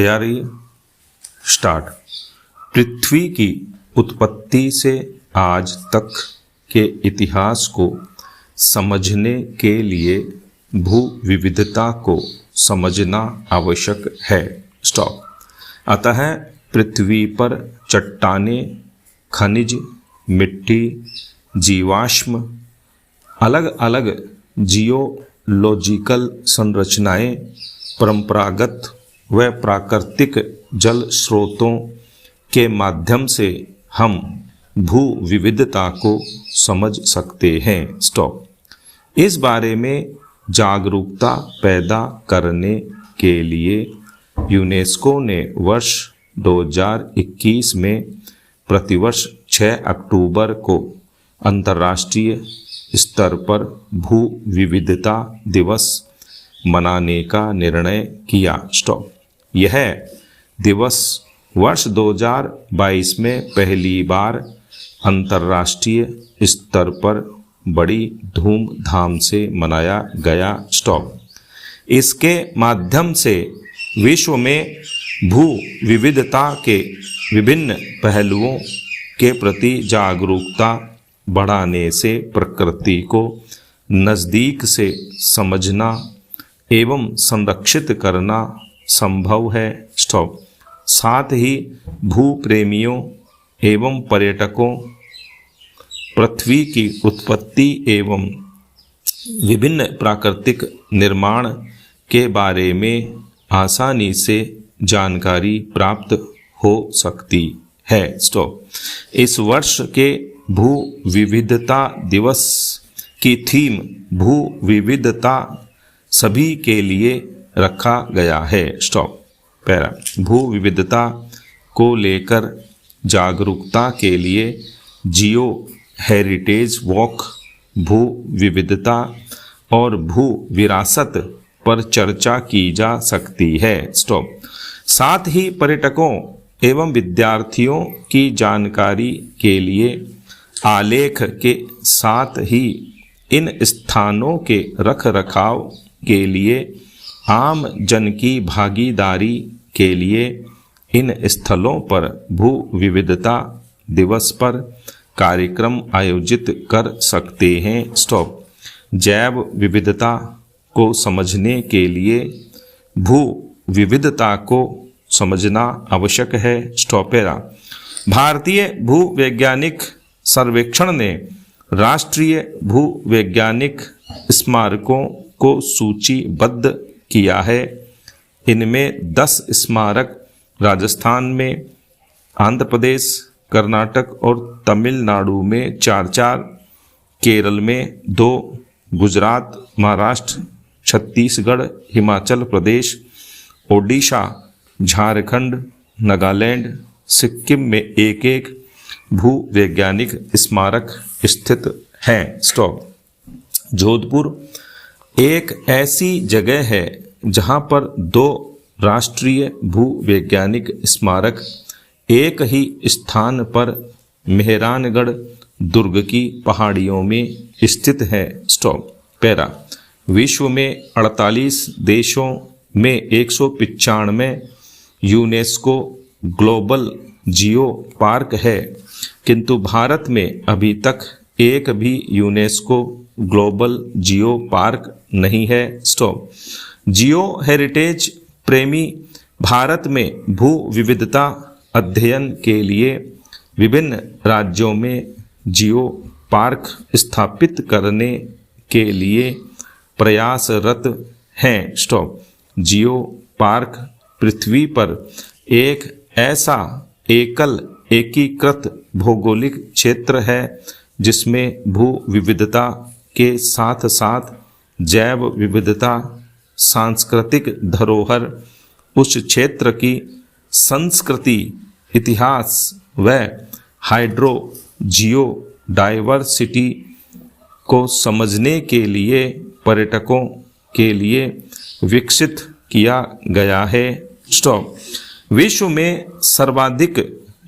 तैयारी स्टार्ट। पृथ्वी की उत्पत्ति से आज तक के इतिहास को समझने के लिए भू विविधता को समझना आवश्यक है। स्टॉप। अतः पृथ्वी पर चट्टानें, खनिज, मिट्टी, जीवाश्म, अलग अलग जियोलॉजिकल संरचनाएं, परंपरागत व प्राकृतिक जल स्रोतों के माध्यम से हम भू विविधता को समझ सकते हैं। स्टॉप। इस बारे में जागरूकता पैदा करने के लिए यूनेस्को ने वर्ष 2021 में प्रतिवर्ष 6 अक्टूबर को अंतर्राष्ट्रीय स्तर पर भू विविधता दिवस मनाने का निर्णय किया। स्टॉप। यह दिवस वर्ष 2022 में पहली बार अंतर्राष्ट्रीय स्तर पर बड़ी धूमधाम से मनाया गया। स्टॉप। इसके माध्यम से विश्व में भू विविधता के विभिन्न पहलुओं के प्रति जागरूकता बढ़ाने से प्रकृति को नज़दीक से समझना एवं संरक्षित करना संभव है। स्टॉप। साथ ही भू प्रेमियों एवं पर्यटकों पृथ्वी की उत्पत्ति एवं विभिन्न प्राकृतिक निर्माण के बारे में आसानी से जानकारी प्राप्त हो सकती है। स्टॉप। इस वर्ष के भू विविधता दिवस की थीम भू विविधता सभी के लिए रखा गया है। स्टॉप। पैरा। भू विविधता को लेकर जागरूकता के लिए जियो हेरिटेज वॉक, भू विविधता और भू विरासत पर चर्चा की जा सकती है। स्टॉप। साथ ही पर्यटकों एवं विद्यार्थियों की जानकारी के लिए आलेख के साथ ही इन स्थानों के रख रखाव के लिए आम जन की भागीदारी के लिए इन स्थलों पर भू विविधता दिवस पर कार्यक्रम आयोजित कर सकते हैं। स्टॉप। जैव विविधता को समझने के लिए भू विविधता को समझना आवश्यक है। स्टॉपेरा। भारतीय भू वैज्ञानिक सर्वेक्षण ने राष्ट्रीय भू वैज्ञानिक स्मारकों को सूचीबद्ध किया है। इनमें 10 स्मारक राजस्थान में, आंध्र प्रदेश, कर्नाटक और तमिलनाडु में 4-4, केरल में 2, गुजरात, महाराष्ट्र, छत्तीसगढ़, हिमाचल प्रदेश, ओडिशा, झारखंड, नागालैंड, सिक्किम में 1-1 भू वैज्ञानिक स्मारक स्थित हैं। स्टॉप। जोधपुर एक ऐसी जगह है जहां पर 2 राष्ट्रीय भू वैज्ञानिक स्मारक एक ही स्थान पर मेहरानगढ़ दुर्ग की पहाड़ियों में स्थित है। स्टॉप। पैरा। विश्व में 48 देशों में 195 यूनेस्को ग्लोबल जियो पार्क है, किंतु भारत में अभी तक एक भी यूनेस्को ग्लोबल जियो पार्क नहीं है। स्टॉप। जियो हेरिटेज प्रेमी भारत में भू विविधता अध्ययन के लिए विभिन्न राज्यों में जियो पार्क स्थापित करने के लिए प्रयासरत हैं। स्टॉप। जियो पार्क पृथ्वी पर एक ऐसा एकीकृत भौगोलिक क्षेत्र है जिसमें भू विविधता के साथ साथ जैव विविधता, सांस्कृतिक धरोहर, उस क्षेत्र की संस्कृति, इतिहास व हाइड्रो जियो डाइवर्सिटी को समझने के लिए पर्यटकों के लिए विकसित किया गया है। स्टॉप। विश्व में सर्वाधिक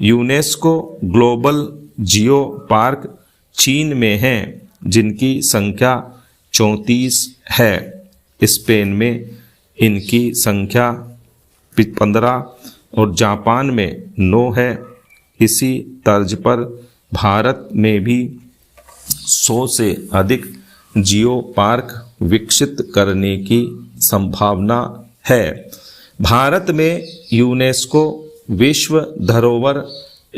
यूनेस्को ग्लोबल जियो पार्क चीन में हैं, जिनकी संख्या 34 है। स्पेन में इनकी संख्या 15 और जापान में 9 है। इसी तर्ज पर भारत में भी 100 से अधिक जियो पार्क विकसित करने की संभावना है। भारत में यूनेस्को विश्व धरोहर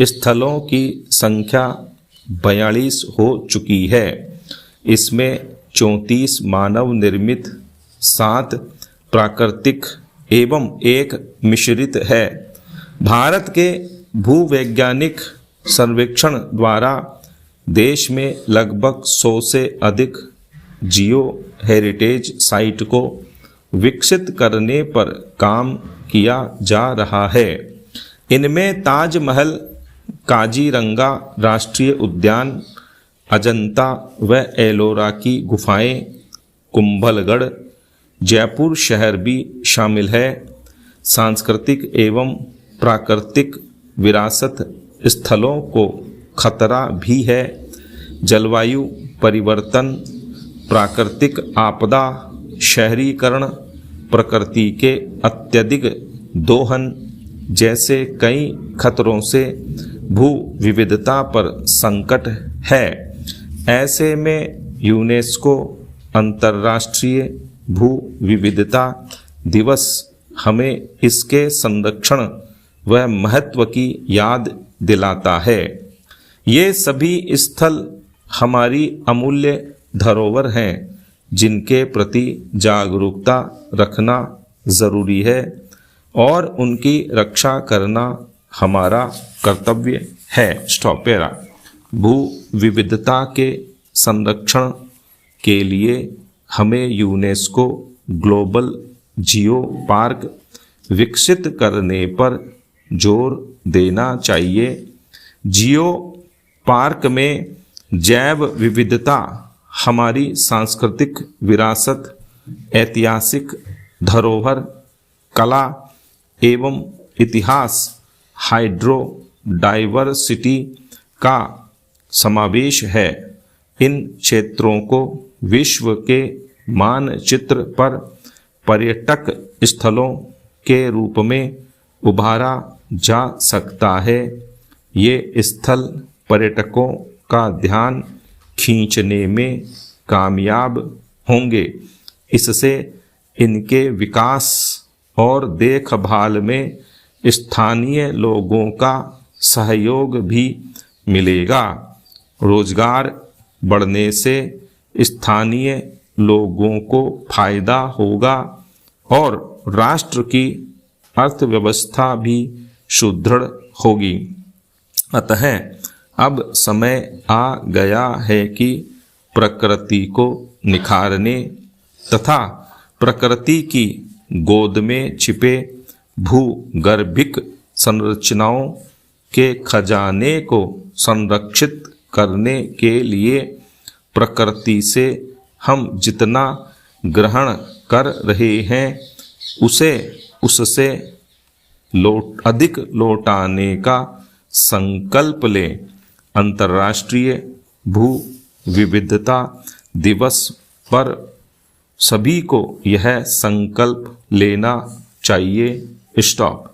स्थलों की संख्या 42 हो चुकी है। इसमें 34 मानव निर्मित, 7 प्राकृतिक एवं 1 मिश्रित है। भारत के भूवैज्ञानिक सर्वेक्षण द्वारा देश में लगभग 100 से अधिक जियो हेरिटेज साइट को विकसित करने पर काम किया जा रहा है। इनमें ताजमहल, काजीरंगा राष्ट्रीय उद्यान, अजंता व एलोरा की गुफाएं, कुंभलगढ़, जयपुर शहर भी शामिल है। सांस्कृतिक एवं प्राकृतिक विरासत स्थलों को खतरा भी है। जलवायु परिवर्तन, प्राकृतिक आपदा, शहरीकरण, प्रकृति के अत्यधिक दोहन जैसे कई खतरों से भू विविधता पर संकट है। ऐसे में यूनेस्को अंतर्राष्ट्रीय भू विविधता दिवस हमें इसके संरक्षण व महत्व की याद दिलाता है। ये सभी स्थल हमारी अमूल्य धरोहर हैं, जिनके प्रति जागरूकता रखना जरूरी है और उनकी रक्षा करना हमारा कर्तव्य है। Stop para. भू विविधता के संरक्षण के लिए हमें यूनेस्को ग्लोबल जियो पार्क विकसित करने पर जोर देना चाहिए। जियो पार्क में जैव विविधता हमारी सांस्कृतिक विरासत, ऐतिहासिक धरोहर, कला एवं इतिहास, हाइड्रो डाइवर्सिटी का समावेश है। इन क्षेत्रों को विश्व के मानचित्र पर पर्यटक स्थलों के रूप में उभारा जा सकता है। ये स्थल पर्यटकों का ध्यान खींचने में कामयाब होंगे। इससे इनके विकास और देखभाल में स्थानीय लोगों का सहयोग भी मिलेगा। रोजगार बढ़ने से स्थानीय लोगों को फायदा होगा और राष्ट्र की अर्थव्यवस्था भी सुदृढ़ होगी। अतः अब समय आ गया है कि प्रकृति को निखारने तथा प्रकृति की गोद में छिपे भूगर्भिक संरचनाओं के खजाने को संरक्षित करने के लिए प्रकृति से हम जितना ग्रहण कर रहे हैं उससे अधिक लौटाने का संकल्प लें। अंतर्राष्ट्रीय भू विविधता दिवस पर सभी को यह संकल्प लेना चाहिए। स्टॉप।